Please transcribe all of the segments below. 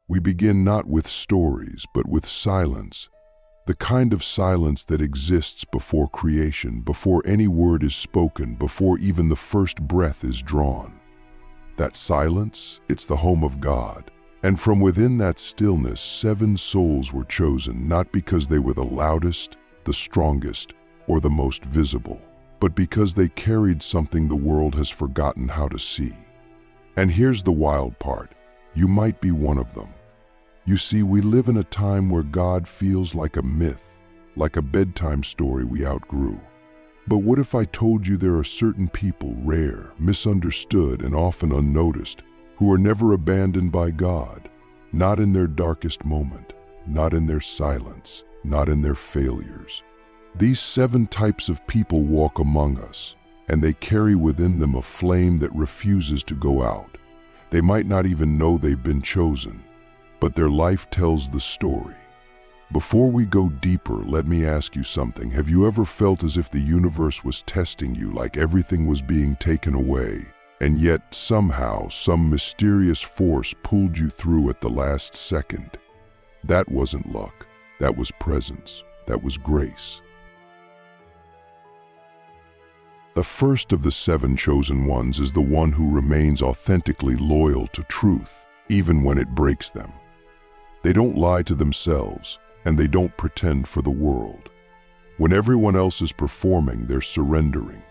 We begin not with stories, but with silence, the kind of silence that exists before creation, before any word is spoken, before even the first breath is drawn. That silence, it's the home of God. And from within that stillness, 7 souls were chosen, not because they were the loudest, the strongest, or the most visible, but because they carried something the world has forgotten how to see. And here's the wild part. You might be one of them. You see, we live in a time where God feels like a myth, like a bedtime story we outgrew. But what if I told you there are certain people, rare, misunderstood, and often unnoticed, who are never abandoned by God, not in their darkest moment, not in their silence, not in their failures. These 7 types of people walk among us, and they carry within them a flame that refuses to go out. They might not even know they've been chosen, but their life tells the story. Before we go deeper, let me ask you something. Have you ever felt as if the universe was testing you, like everything was being taken away, and yet somehow some mysterious force pulled you through at the last second? That wasn't luck. That was presence. That was grace. The first of the 7 chosen ones is the one who remains authentically loyal to truth, even when it breaks them. They don't lie to themselves, and they don't pretend for the world. When everyone else is performing, they're surrendering.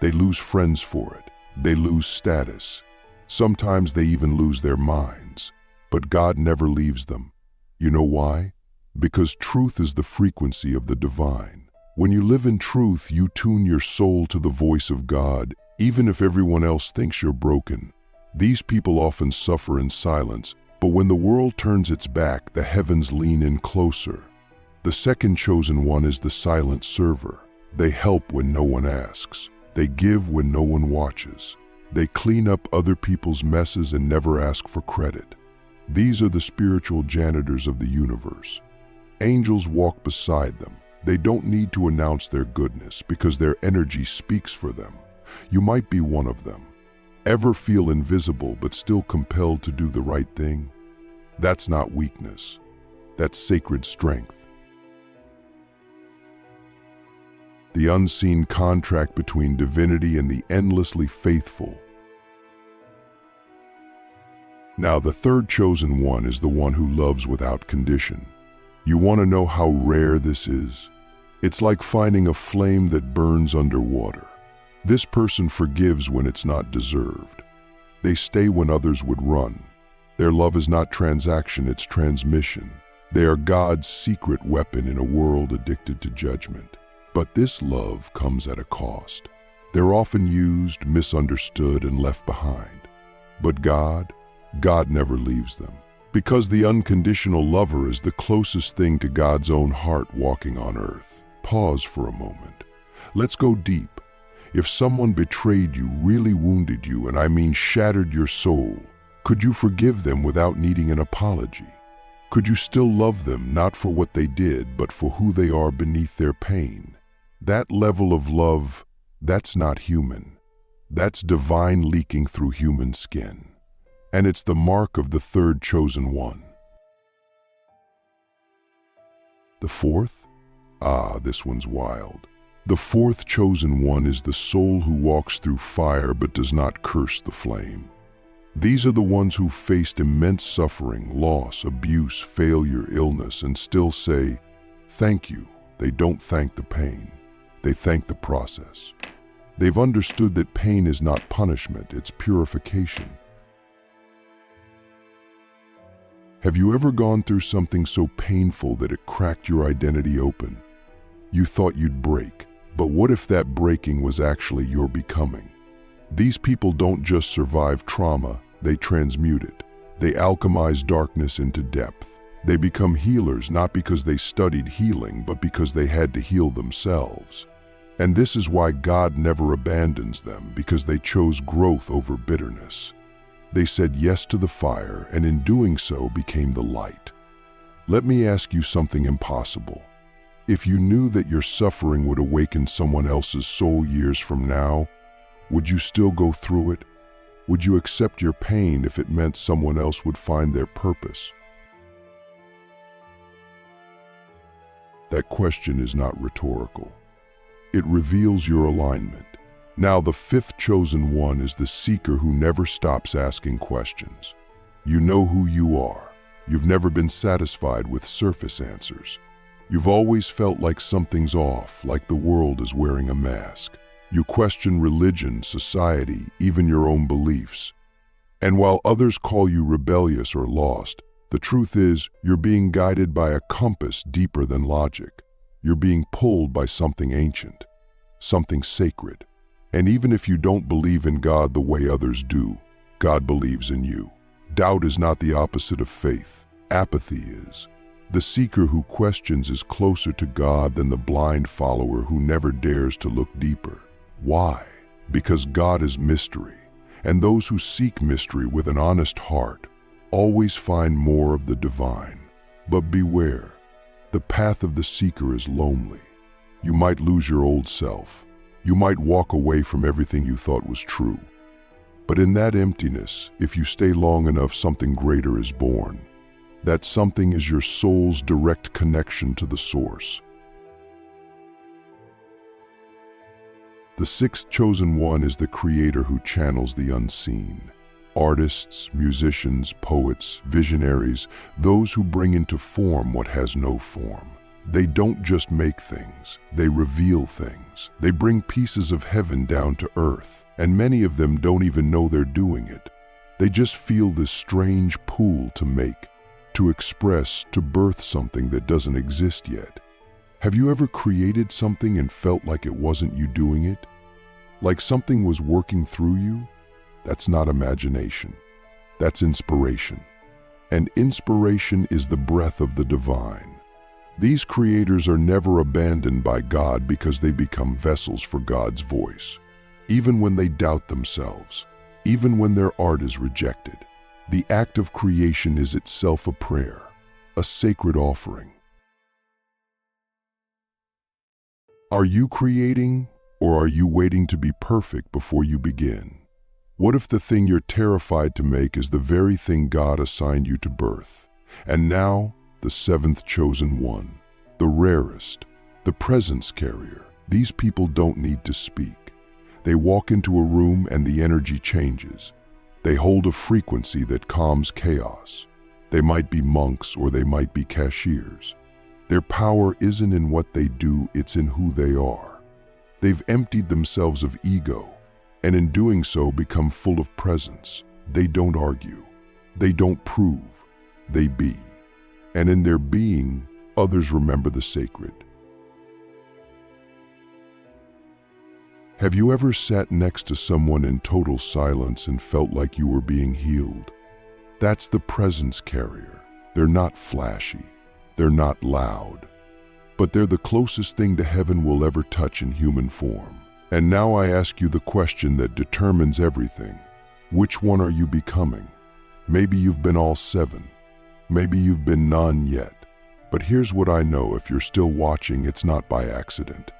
They lose friends for it. They lose status. Sometimes they even lose their minds. But God never leaves them. You know why? Because truth is the frequency of the divine. When you live in truth, you tune your soul to the voice of God, even if everyone else thinks you're broken. These people often suffer in silence, but when the world turns its back, the heavens lean in closer. The second chosen one is the silent server. They help when no one asks. They give when no one watches. They clean up other people's messes and never ask for credit. These are the spiritual janitors of the universe. Angels walk beside them. They don't need to announce their goodness because their energy speaks for them. You might be one of them. Ever feel invisible but still compelled to do the right thing? That's not weakness. That's sacred strength. The unseen contract between divinity and the endlessly faithful. Now, the third chosen one is the one who loves without condition. You want to know how rare this is? It's like finding a flame that burns underwater. This person forgives when it's not deserved. They stay when others would run. Their love is not transaction, it's transmission. They are God's secret weapon in a world addicted to judgment. But this love comes at a cost. They're often used, misunderstood, and left behind. But God never leaves them. Because the unconditional lover is the closest thing to God's own heart walking on earth. Pause for a moment. Let's go deep. If someone betrayed you, really wounded you, and I mean shattered your soul, could you forgive them without needing an apology? Could you still love them, not for what they did, but for who they are beneath their pain? That level of love, that's not human. That's divine leaking through human skin. And it's the mark of the third chosen one. The fourth? This one's wild. The fourth chosen one is the soul who walks through fire but does not curse the flame. These are the ones who faced immense suffering, loss, abuse, failure, illness, and still say, thank you. They don't thank the pain. They thank the process. They've understood that pain is not punishment, it's purification. Have you ever gone through something so painful that it cracked your identity open? You thought you'd break, but what if that breaking was actually your becoming? These people don't just survive trauma, they transmute it. They alchemize darkness into depth. They become healers not because they studied healing, but because they had to heal themselves. And this is why God never abandons them, because they chose growth over bitterness. They said yes to the fire, and in doing so became the light. Let me ask you something impossible. If you knew that your suffering would awaken someone else's soul years from now, would you still go through it? Would you accept your pain if it meant someone else would find their purpose? That question is not rhetorical. It reveals your alignment. Now, the fifth chosen one is the seeker who never stops asking questions. You know who you are. You've never been satisfied with surface answers. You've always felt like something's off, like the world is wearing a mask. You question religion, society, even your own beliefs. And while others call you rebellious or lost, the truth is you're being guided by a compass deeper than logic. You're being pulled by something ancient, something sacred. And even if you don't believe in God the way others do, God believes in you. Doubt is not the opposite of faith. Apathy is. The seeker who questions is closer to God than the blind follower who never dares to look deeper. Why? Because God is mystery, and those who seek mystery with an honest heart always find more of the divine. But beware, the path of the seeker is lonely. You might lose your old self. You might walk away from everything you thought was true. But in that emptiness, if you stay long enough, something greater is born. That something is your soul's direct connection to the source. The sixth chosen one is the creator who channels the unseen. Artists, musicians, poets, visionaries, those who bring into form what has no form. They don't just make things, they reveal things. They bring pieces of heaven down to earth, and many of them don't even know they're doing it. They just feel this strange pull to make, to express, to birth something that doesn't exist yet. Have you ever created something and felt like it wasn't you doing it? Like something was working through you? That's not imagination. That's inspiration. And inspiration is the breath of the divine. These creators are never abandoned by God because they become vessels for God's voice. Even when they doubt themselves, even when their art is rejected, the act of creation is itself a prayer, a sacred offering. Are you creating, or are you waiting to be perfect before you begin? What if the thing you're terrified to make is the very thing God assigned you to birth? And now, the seventh chosen one, the rarest, the presence carrier. These people don't need to speak. They walk into a room and the energy changes. They hold a frequency that calms chaos. They might be monks or they might be cashiers. Their power isn't in what they do, it's in who they are. They've emptied themselves of ego, and in doing so become full of presence. They don't argue. They don't prove. They be. And in their being, others remember the sacred. Have you ever sat next to someone in total silence and felt like you were being healed? That's the presence carrier. They're not flashy. They're not loud. But they're the closest thing to heaven we'll ever touch in human form. And now I ask you the question that determines everything. Which one are you becoming? Maybe you've been all seven. Maybe you've been none yet. But here's what I know: if you're still watching, it's not by accident.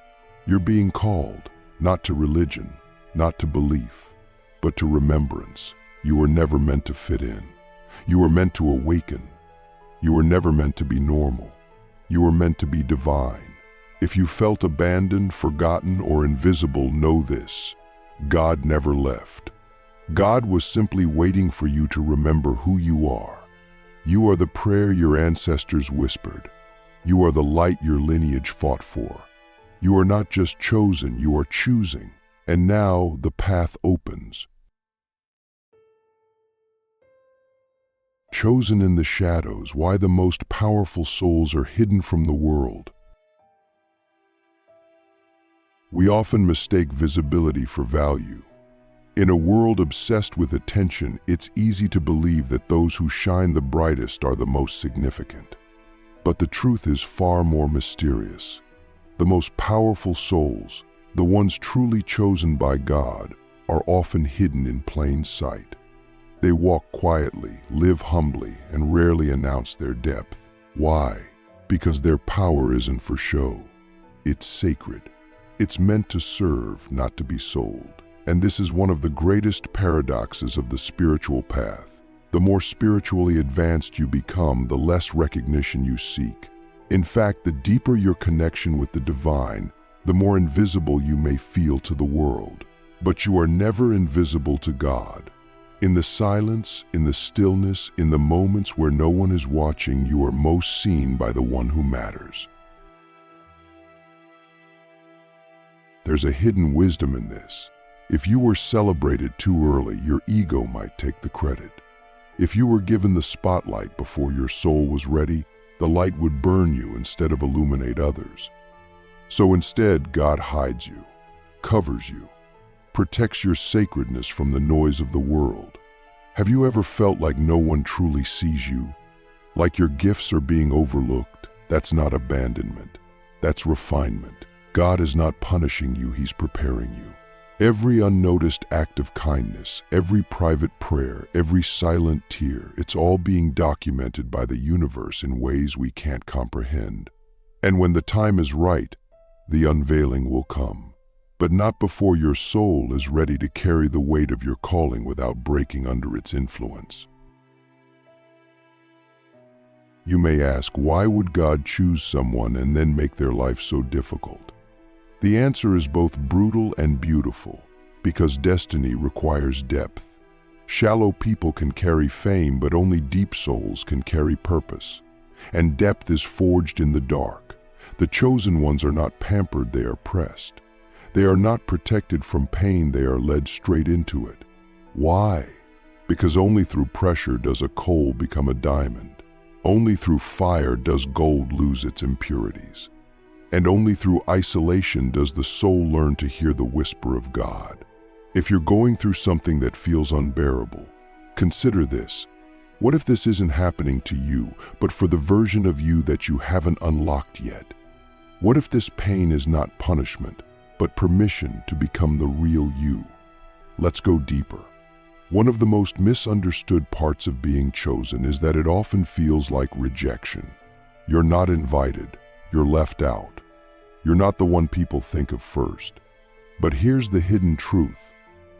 You're being called, not to religion, not to belief, but to remembrance. You were never meant to fit in. You were meant to awaken. You were never meant to be normal. You were meant to be divine. If you felt abandoned, forgotten, or invisible, know this: God never left. God was simply waiting for you to remember who you are. You are the prayer your ancestors whispered. You are the light your lineage fought for. You are not just chosen, you are choosing. And now the path opens. Chosen in the shadows, why the most powerful souls are hidden from the world. We often mistake visibility for value. In a world obsessed with attention, it's easy to believe that those who shine the brightest are the most significant. But the truth is far more mysterious. The most powerful souls, the ones truly chosen by God, are often hidden in plain sight. They walk quietly, live humbly, and rarely announce their depth. Why? Because their power isn't for show. It's sacred. It's meant to serve, not to be sold. And this is one of the greatest paradoxes of the spiritual path. The more spiritually advanced you become, the less recognition you seek. In fact, the deeper your connection with the divine, the more invisible you may feel to the world. But you are never invisible to God. In the silence, in the stillness, in the moments where no one is watching, you are most seen by the one who matters. There's a hidden wisdom in this. If you were celebrated too early, your ego might take the credit. If you were given the spotlight before your soul was ready, the light would burn you instead of illuminate others. So instead, God hides you, covers you, protects your sacredness from the noise of the world. Have you ever felt like no one truly sees you? Like your gifts are being overlooked? That's not abandonment. That's refinement. God is not punishing you, He's preparing you. Every unnoticed act of kindness, every private prayer, every silent tear, it's all being documented by the universe in ways we can't comprehend. And when the time is right, the unveiling will come. But not before your soul is ready to carry the weight of your calling without breaking under its influence. You may ask, why would God choose someone and then make their life so difficult? The answer is both brutal and beautiful, because destiny requires depth. Shallow people can carry fame, but only deep souls can carry purpose. And depth is forged in the dark. The chosen ones are not pampered, they are pressed. They are not protected from pain, they are led straight into it. Why? Because only through pressure does a coal become a diamond. Only through fire does gold lose its impurities. And only through isolation does the soul learn to hear the whisper of God. If you're going through something that feels unbearable, consider this. What if this isn't happening to you, but for the version of you that you haven't unlocked yet? What if this pain is not punishment, but permission to become the real you? Let's go deeper. One of the most misunderstood parts of being chosen is that it often feels like rejection. You're not invited, you're left out. You're not the one people think of first. But here's the hidden truth.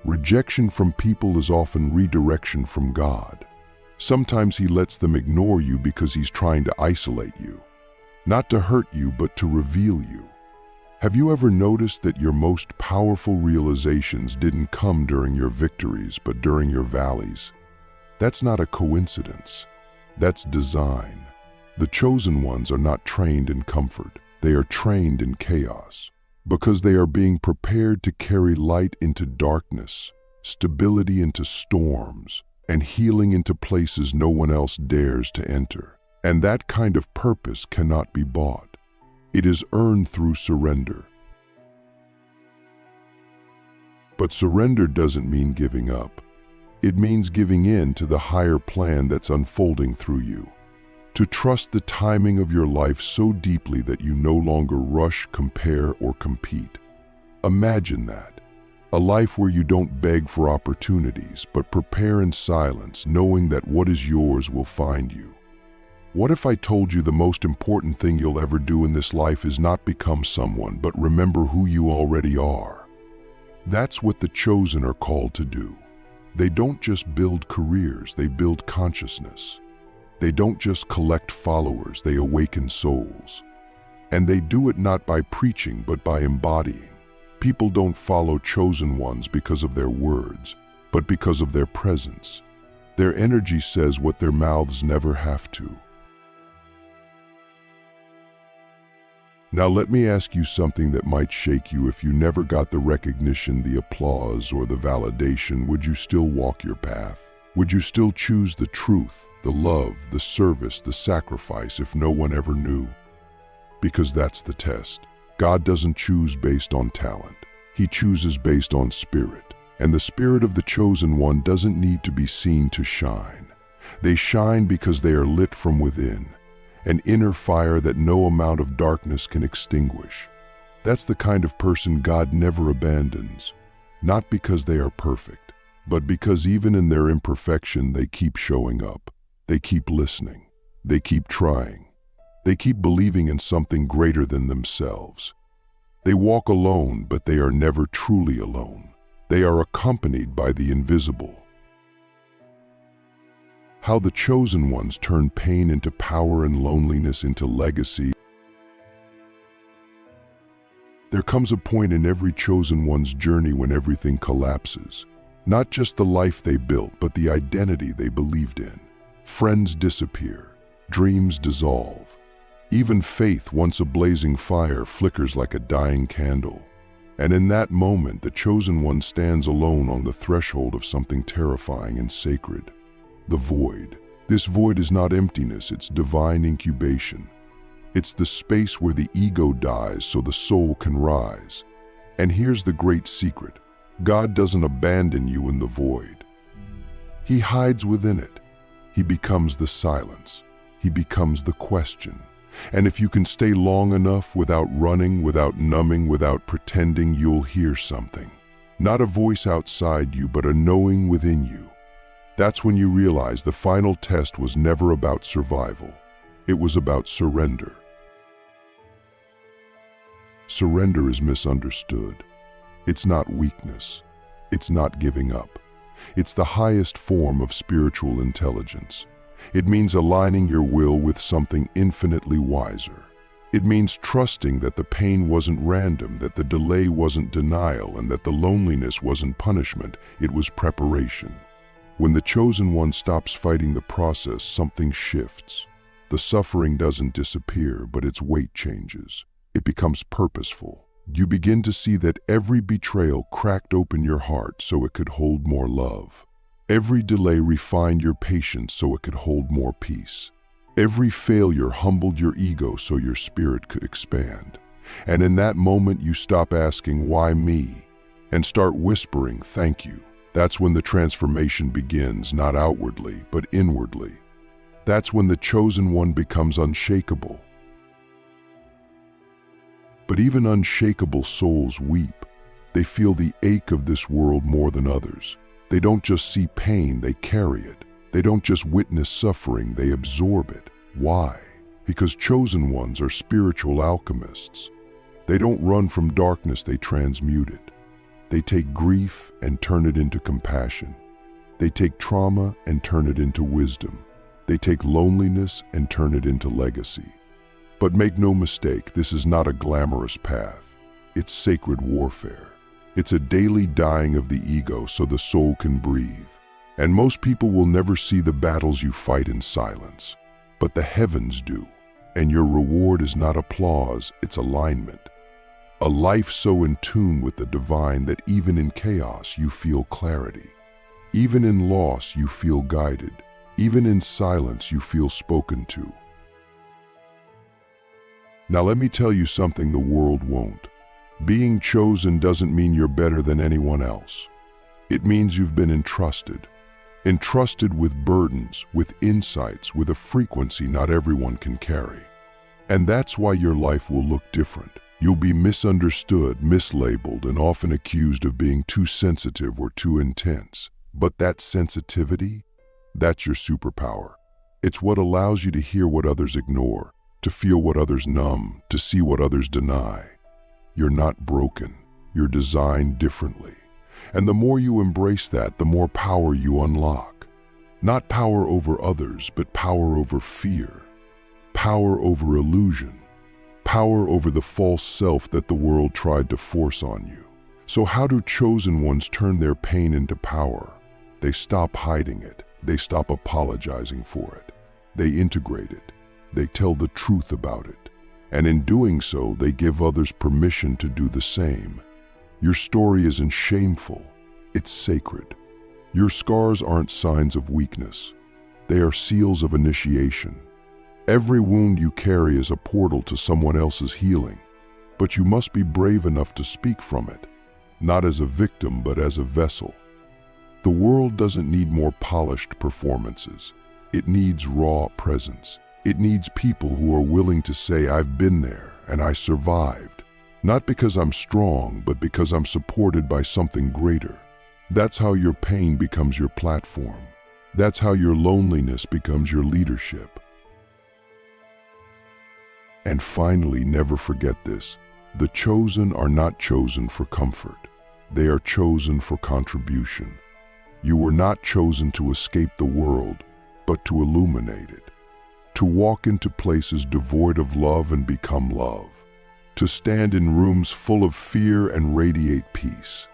Rejection from people is often redirection from God. Sometimes He lets them ignore you because He's trying to isolate you. Not to hurt you, but to reveal you. Have you ever noticed that your most powerful realizations didn't come during your victories, but during your valleys? That's not a coincidence. That's design. The chosen ones are not trained in comfort. They are trained in chaos, because they are being prepared to carry light into darkness, stability into storms, and healing into places no one else dares to enter. And that kind of purpose cannot be bought. It is earned through surrender. But surrender doesn't mean giving up. It means giving in to the higher plan that's unfolding through you. To trust the timing of your life so deeply that you no longer rush, compare, or compete. Imagine that. A life where you don't beg for opportunities, but prepare in silence, knowing that what is yours will find you. What if I told you the most important thing you'll ever do in this life is not become someone, but remember who you already are? That's what the chosen are called to do. They don't just build careers, they build consciousness. They don't just collect followers, they awaken souls. And they do it not by preaching, but by embodying. People don't follow chosen ones because of their words, but because of their presence. Their energy says what their mouths never have to. Now let me ask you something that might shake you. If you never got the recognition, the applause, or the validation, would you still walk your path? Would you still choose the truth, the love, the service, the sacrifice if no one ever knew? Because that's the test. God doesn't choose based on talent. He chooses based on spirit. And the spirit of the chosen one doesn't need to be seen to shine. They shine because they are lit from within. An inner fire that no amount of darkness can extinguish. That's the kind of person God never abandons, not because they are perfect, but because even in their imperfection they keep showing up, they keep listening, they keep trying, they keep believing in something greater than themselves. They walk alone, but they are never truly alone. They are accompanied by the invisible. how the chosen ones turn pain into power and loneliness into legacy. There comes a point in every chosen one's journey when everything collapses. Not just the life they built, but the identity they believed in. Friends disappear, dreams dissolve. Even faith, once a blazing fire, flickers like a dying candle. And in that moment, the chosen one stands alone on the threshold of something terrifying and sacred. The void. This void is not emptiness, it's divine incubation. It's the space where the ego dies so the soul can rise. And here's the great secret. God doesn't abandon you in the void. He hides within it. He becomes the silence. He becomes the question. And if you can stay long enough without running, without numbing, without pretending, you'll hear something. Not a voice outside you, but a knowing within you. That's when you realize the final test was never about survival. It was about surrender. Surrender is misunderstood. It's not weakness. It's not giving up. It's the highest form of spiritual intelligence. It means aligning your will with something infinitely wiser. It means trusting that the pain wasn't random, that the delay wasn't denial, and that the loneliness wasn't punishment, it was preparation. When the chosen one stops fighting the process, something shifts. The suffering doesn't disappear, but its weight changes. It becomes purposeful. You begin to see that every betrayal cracked open your heart so it could hold more love. Every delay refined your patience so it could hold more peace. Every failure humbled your ego so your spirit could expand. And in that moment, you stop asking, "Why me?" and start whispering, "Thank you." That's when the transformation begins, not outwardly, but inwardly. That's when the chosen one becomes unshakable. But even unshakable souls weep. They feel the ache of this world more than others. They don't just see pain, they carry it. They don't just witness suffering, they absorb it. Why? Because chosen ones are spiritual alchemists. They don't run from darkness, they transmute it. They take grief and turn it into compassion. They take trauma and turn it into wisdom. They take loneliness and turn it into legacy. But make no mistake, this is not a glamorous path. It's sacred warfare. It's a daily dying of the ego so the soul can breathe. And most people will never see the battles you fight in silence. But the heavens do. And your reward is not applause, it's alignment. A life so in tune with the divine that even in chaos you feel clarity. Even in loss you feel guided. Even in silence you feel spoken to. Now let me tell you something the world won't. Being chosen doesn't mean you're better than anyone else. It means you've been entrusted. Entrusted with burdens, with insights, with a frequency not everyone can carry. And that's why your life will look different. You'll be misunderstood, mislabeled, and often accused of being too sensitive or too intense. But that sensitivity, that's your superpower. It's what allows you to hear what others ignore, to feel what others numb, to see what others deny. You're not broken. You're designed differently. And the more you embrace that, the more power you unlock. Not power over others, but power over fear. Power over illusion. Power over the false self that the world tried to force on you. So how do chosen ones turn their pain into power? They stop hiding it. They stop apologizing for it. They integrate it. They tell the truth about it. And in doing so, they give others permission to do the same. Your story isn't shameful, it's sacred. Your scars aren't signs of weakness. They are seals of initiation. Every wound you carry is a portal to someone else's healing, but you must be brave enough to speak from it, not as a victim, but as a vessel. The world doesn't need more polished performances. It needs raw presence. It needs people who are willing to say, "I've been there and I survived." Not because I'm strong, but because I'm supported by something greater. That's how your pain becomes your platform. That's how your loneliness becomes your leadership. And finally, never forget this. The chosen are not chosen for comfort. They are chosen for contribution. You were not chosen to escape the world, but to illuminate it, to walk into places devoid of love and become love, to stand in rooms full of fear and radiate peace,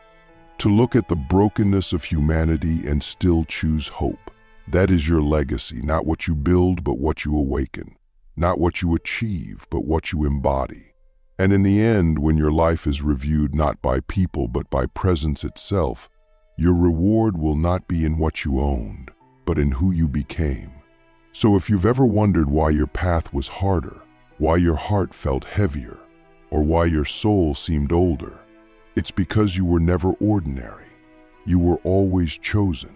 to look at the brokenness of humanity and still choose hope. That is your legacy, not what you build, but what you awaken, not what you achieve, but what you embody. And in the end, when your life is reviewed not by people, but by presence itself, your reward will not be in what you owned, but in who you became. So if you've ever wondered why your path was harder, why your heart felt heavier, or why your soul seemed older, it's because you were never ordinary. You were always chosen.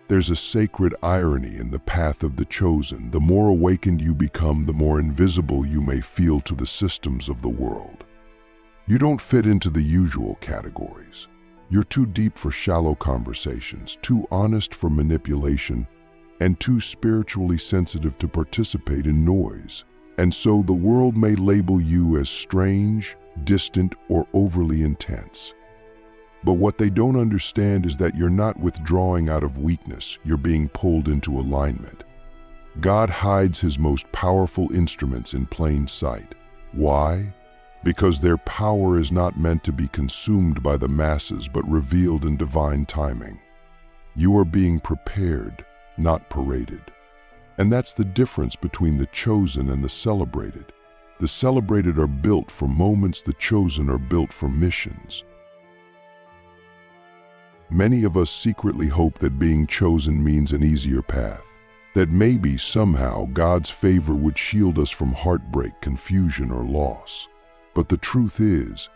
There's a sacred irony in the path of the chosen. The more awakened you become, the more invisible you may feel to the systems of the world. You don't fit into the usual categories. You're too deep for shallow conversations, too honest for manipulation, and too spiritually sensitive to participate in noise. And so the world may label you as strange, distant, or overly intense. But what they don't understand is that you're not withdrawing out of weakness, you're being pulled into alignment. God hides his most powerful instruments in plain sight. Why? Because their power is not meant to be consumed by the masses, but revealed in divine timing. You are being prepared, not paraded. And that's the difference between the chosen and the celebrated. The celebrated are built for moments, the chosen are built for missions. Many of us secretly hope that being chosen means an easier path, that maybe somehow God's favor would shield us from heartbreak, confusion, or loss. But the truth is,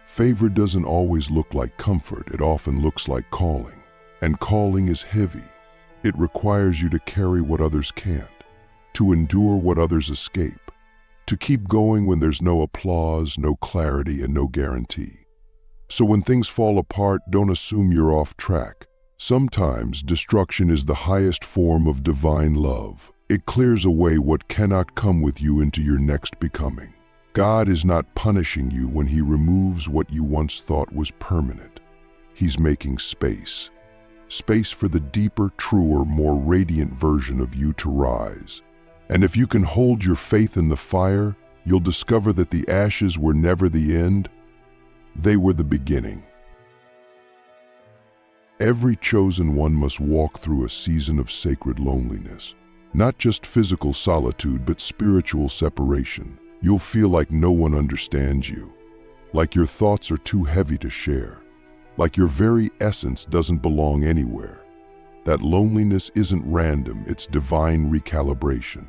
favor doesn't always look like comfort. It often looks like calling. And calling is heavy. It requires you to carry what others can't, to endure what others escape, to keep going when there's no applause, no clarity, and no guarantee. So when things fall apart, don't assume you're off track. Sometimes destruction is the highest form of divine love. It clears away what cannot come with you into your next becoming. God is not punishing you when he removes what you once thought was permanent. He's making space. Space for the deeper, truer, more radiant version of you to rise. And if you can hold your faith in the fire, you'll discover that the ashes were never the end. They were the beginning. Every chosen one must walk through a season of sacred loneliness. Not just physical solitude, but spiritual separation. You'll feel like no one understands you, like your thoughts are too heavy to share, like your very essence doesn't belong anywhere. That loneliness isn't random, it's divine recalibration.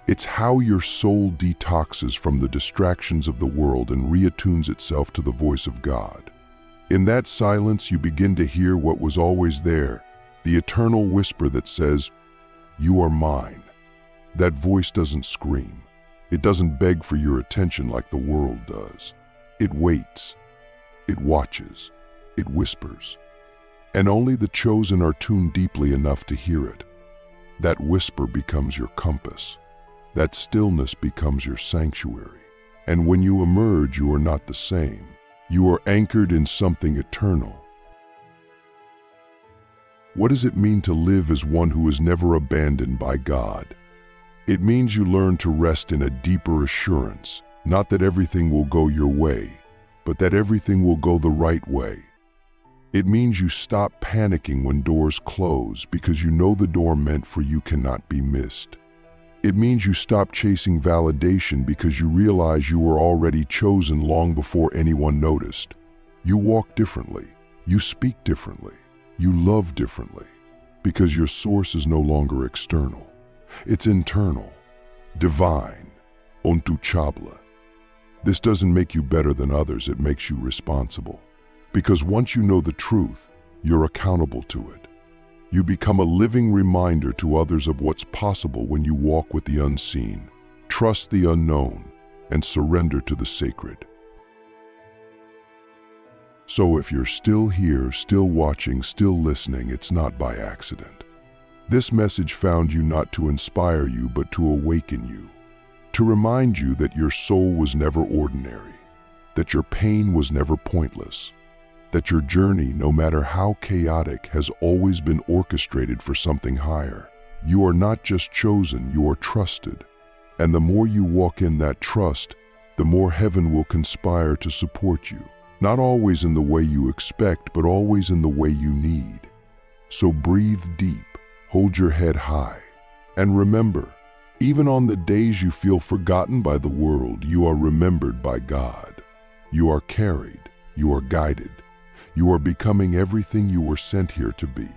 It's how your soul detoxes from the distractions of the world and reattunes itself to the voice of God. In that silence, you begin to hear what was always there, the eternal whisper that says, "You are mine." That voice doesn't scream. It doesn't beg for your attention like the world does. It waits. It watches. It whispers. And only the chosen are tuned deeply enough to hear it. That whisper becomes your compass. That stillness becomes your sanctuary. And when you emerge, you are not the same. You are anchored in something eternal. What does it mean to live as one who is never abandoned by God? It means you learn to rest in a deeper assurance, not that everything will go your way, but that everything will go the right way. It means you stop panicking when doors close because you know the door meant for you cannot be missed. It means you stop chasing validation because you realize you were already chosen long before anyone noticed. You walk differently. You speak differently. You love differently because your source is no longer external. It's internal, divine, untouchable. This doesn't make you better than others, it makes you responsible. Because once you know the truth, you're accountable to it. You become a living reminder to others of what's possible when you walk with the unseen, trust the unknown, and surrender to the sacred. So if you're still here, still watching, still listening, it's not by accident. This message found you not to inspire you, but to awaken you, to remind you that your soul was never ordinary, that your pain was never pointless, that your journey, no matter how chaotic, has always been orchestrated for something higher. You are not just chosen, you are trusted. And the more you walk in that trust, the more heaven will conspire to support you. Not always in the way you expect, but always in the way you need. So breathe deep, hold your head high, and remember, even on the days you feel forgotten by the world, you are remembered by God. You are carried, you are guided, you are becoming everything you were sent here to be.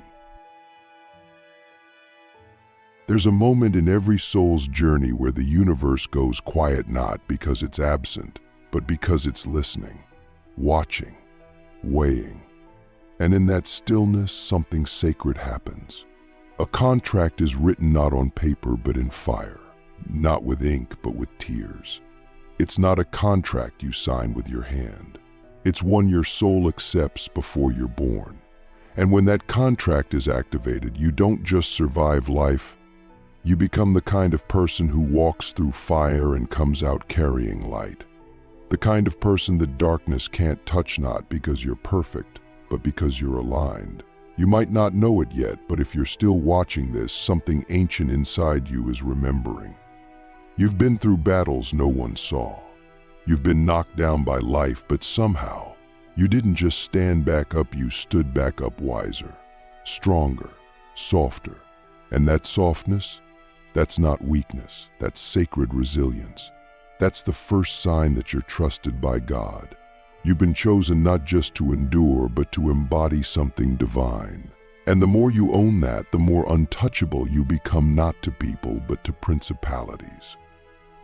There's a moment in every soul's journey where the universe goes quiet, not because it's absent, but because it's listening, watching, weighing. And in that stillness, something sacred happens. A contract is written not on paper, but in fire, not with ink, but with tears. It's not a contract you sign with your hand. It's one your soul accepts before you're born. And when that contract is activated, you don't just survive life, you become the kind of person who walks through fire and comes out carrying light. The kind of person that darkness can't touch, not because you're perfect, but because you're aligned. You might not know it yet, but if you're still watching this, something ancient inside you is remembering. You've been through battles no one saw. You've been knocked down by life, but somehow, you didn't just stand back up, you stood back up wiser, stronger, softer. And that softness, that's not weakness, that's sacred resilience. That's the first sign that you're trusted by God. You've been chosen not just to endure, but to embody something divine. And the more you own that, the more untouchable you become, not to people, but to principalities.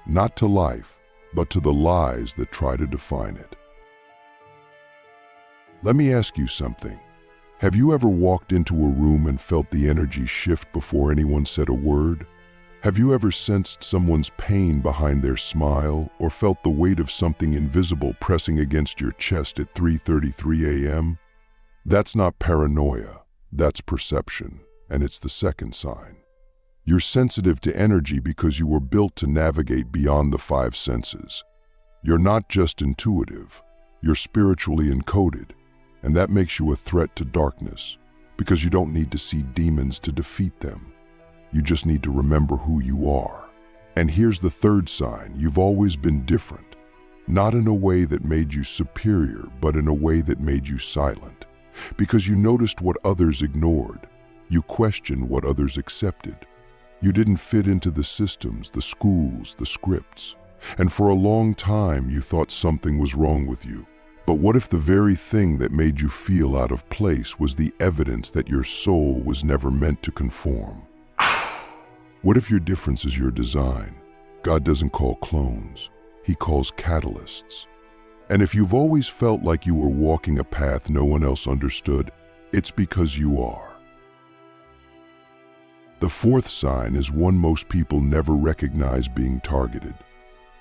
Not to life, but to the lies that try to define it. Let me ask you something. Have you ever walked into a room and felt the energy shift before anyone said a word? Have you ever sensed someone's pain behind their smile, or felt the weight of something invisible pressing against your chest at 3:33 a.m.? That's not paranoia, that's perception, and it's the second sign. You're sensitive to energy because you were built to navigate beyond the five senses. You're not just intuitive, you're spiritually encoded, and that makes you a threat to darkness, because you don't need to see demons to defeat them. You just need to remember who you are. And here's the third sign: you've always been different. Not in a way that made you superior, but in a way that made you silent. Because you noticed what others ignored. You questioned what others accepted. You didn't fit into the systems, the schools, the scripts. And for a long time, you thought something was wrong with you. But what if the very thing that made you feel out of place was the evidence that your soul was never meant to conform? What if your difference is your design? God doesn't call clones, He calls catalysts. And if you've always felt like you were walking a path no one else understood, it's because you are. The fourth sign is one most people never recognize: being targeted.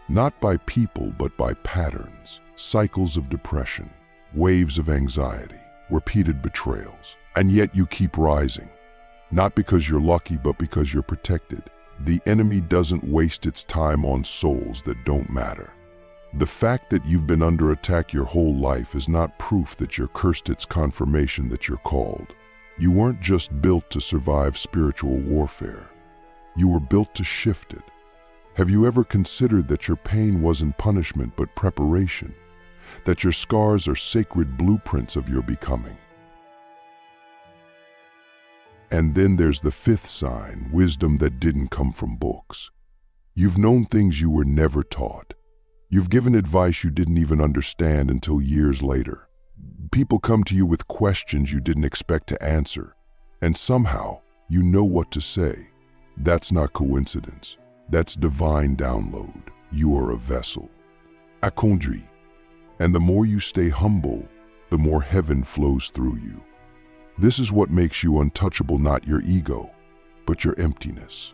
Not by people, but by patterns, cycles of depression, waves of anxiety, repeated betrayals. And yet you keep rising. Not because you're lucky, but because you're protected. The enemy doesn't waste its time on souls that don't matter. The fact that you've been under attack your whole life is not proof that you're cursed, it's confirmation that you're called. You weren't just built to survive spiritual warfare. You were built to shift it. Have you ever considered that your pain wasn't punishment but preparation? That your scars are sacred blueprints of your becoming? And then there's the fifth sign: wisdom that didn't come from books. You've known things you were never taught. You've given advice you didn't even understand until years later. People come to you with questions you didn't expect to answer, and somehow you know what to say. That's not coincidence. That's divine download. You are a vessel, a conduit. And the more you stay humble, the more heaven flows through you. This is what makes you untouchable, not your ego, but your emptiness.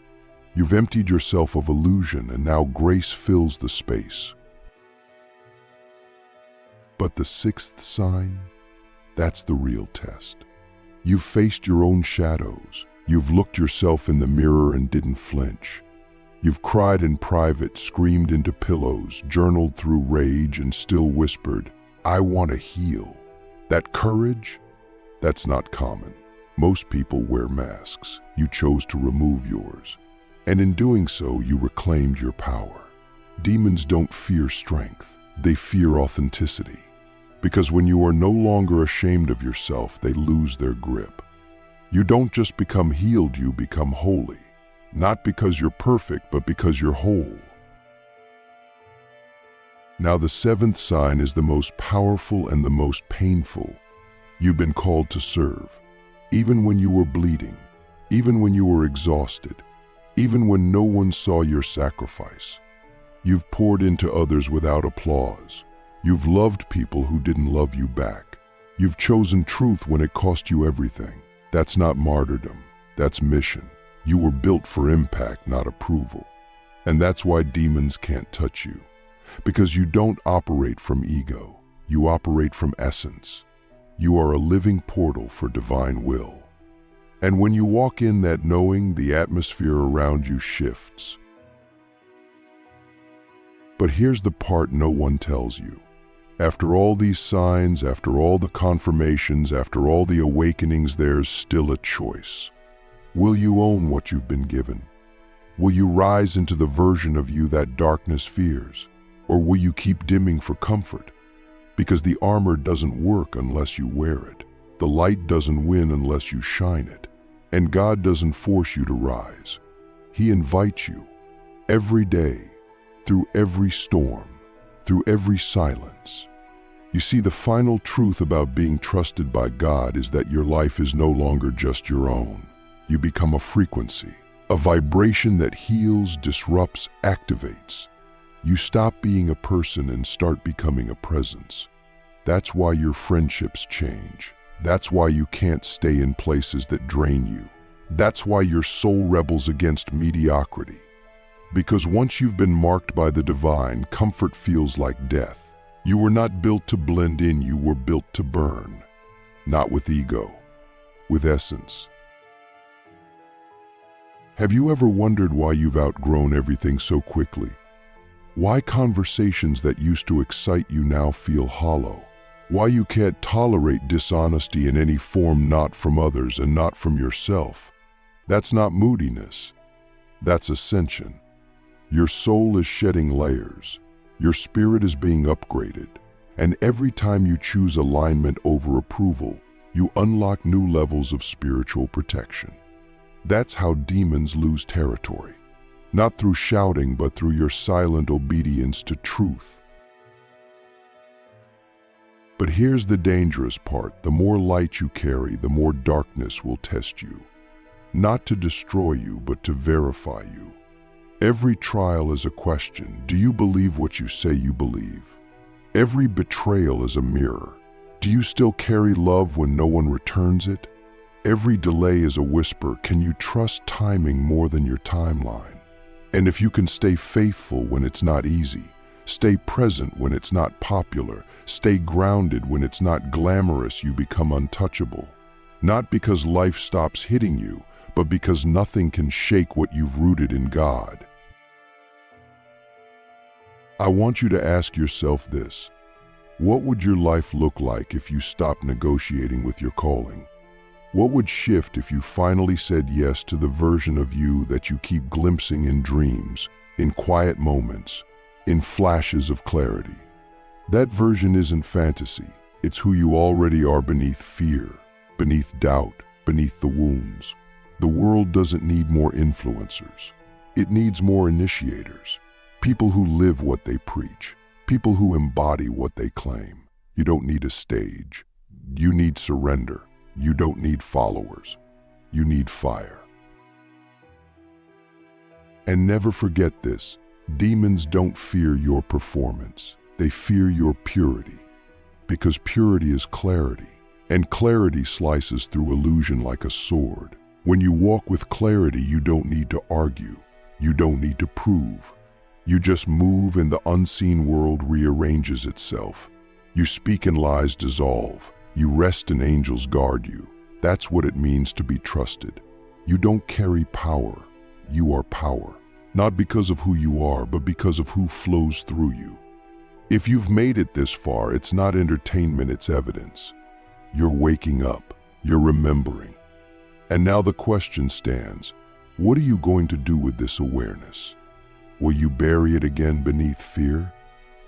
You've emptied yourself of illusion, and now grace fills the space. But the sixth sign, that's the real test. You've faced your own shadows. You've looked yourself in the mirror and didn't flinch. You've cried in private, screamed into pillows, journaled through rage, and still whispered, "I want to heal." That courage, that's not common. Most people wear masks. You chose to remove yours. And in doing so, you reclaimed your power. Demons don't fear strength. They fear authenticity. Because when you are no longer ashamed of yourself, they lose their grip. You don't just become healed, you become holy. Not because you're perfect, but because you're whole. Now the seventh sign is the most powerful and the most painful. You've been called to serve. Even when you were bleeding, even when you were exhausted, even when no one saw your sacrifice. You've poured into others without applause. You've loved people who didn't love you back. You've chosen truth when it cost you everything. That's not martyrdom, that's mission. You were built for impact, not approval. And that's why demons can't touch you. Because you don't operate from ego, you operate from essence. You are a living portal for divine will. And when you walk in that knowing, the atmosphere around you shifts. But here's the part no one tells you. After all these signs, after all the confirmations, after all the awakenings, there's still a choice. Will you own what you've been given? Will you rise into the version of you that darkness fears? Or will you keep dimming for comfort? Because the armor doesn't work unless you wear it. The light doesn't win unless you shine it. And God doesn't force you to rise. He invites you every day, through every storm, through every silence. You see, the final truth about being trusted by God is that your life is no longer just your own. You become a frequency, a vibration that heals, disrupts, activates. You stop being a person and start becoming a presence. That's why your friendships change. That's why you can't stay in places that drain you. That's why your soul rebels against mediocrity. Because once you've been marked by the divine, comfort feels like death. You were not built to blend in, you were built to burn. Not with ego, with essence. Have you ever wondered why you've outgrown everything so quickly? Why conversations that used to excite you now feel hollow? Why you can't tolerate dishonesty in any form, not from others and not from yourself? That's not moodiness. That's ascension. Your soul is shedding layers. Your spirit is being upgraded. And every time you choose alignment over approval, you unlock new levels of spiritual protection. That's how demons lose territory. Not through shouting, but through your silent obedience to truth. But here's the dangerous part. The more light you carry, the more darkness will test you. Not to destroy you, but to verify you. Every trial is a question. Do you believe what you say you believe? Every betrayal is a mirror. Do you still carry love when no one returns it? Every delay is a whisper. Can you trust timing more than your timeline? And if you can stay faithful when it's not easy, stay present when it's not popular, stay grounded when it's not glamorous, you become untouchable. Not because life stops hitting you, but because nothing can shake what you've rooted in God. I want you to ask yourself this. What would your life look like if you stopped negotiating with your calling? What would shift if you finally said yes to the version of you that you keep glimpsing in dreams, in quiet moments, in flashes of clarity? That version isn't fantasy. It's who you already are beneath fear, beneath doubt, beneath the wounds. The world doesn't need more influencers. It needs more initiators. People who live what they preach. People who embody what they claim. You don't need a stage. You need surrender. You don't need followers. You need fire. And never forget this. Demons don't fear your performance. They fear your purity. Because purity is clarity. And clarity slices through illusion like a sword. When you walk with clarity, you don't need to argue. You don't need to prove. You just move and the unseen world rearranges itself. You speak and lies dissolve. You rest and angels guard you. That's what it means to be trusted. You don't carry power. You are power. Not because of who you are, but because of who flows through you. If you've made it this far, it's not entertainment, it's evidence. You're waking up. You're remembering. And now the question stands, what are you going to do with this awareness? Will you bury it again beneath fear?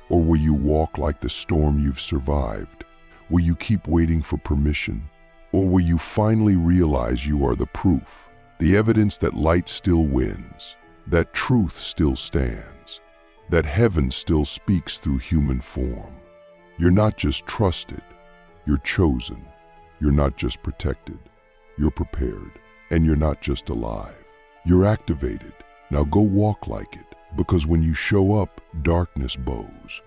Or will you walk like the storm you've survived? Will you keep waiting for permission? Or will you finally realize you are the proof, the evidence that light still wins, that truth still stands, that heaven still speaks through human form? You're not just trusted, you're chosen. You're not just protected, you're prepared. And you're not just alive, you're activated. Now go walk like it, because when you show up, darkness bows.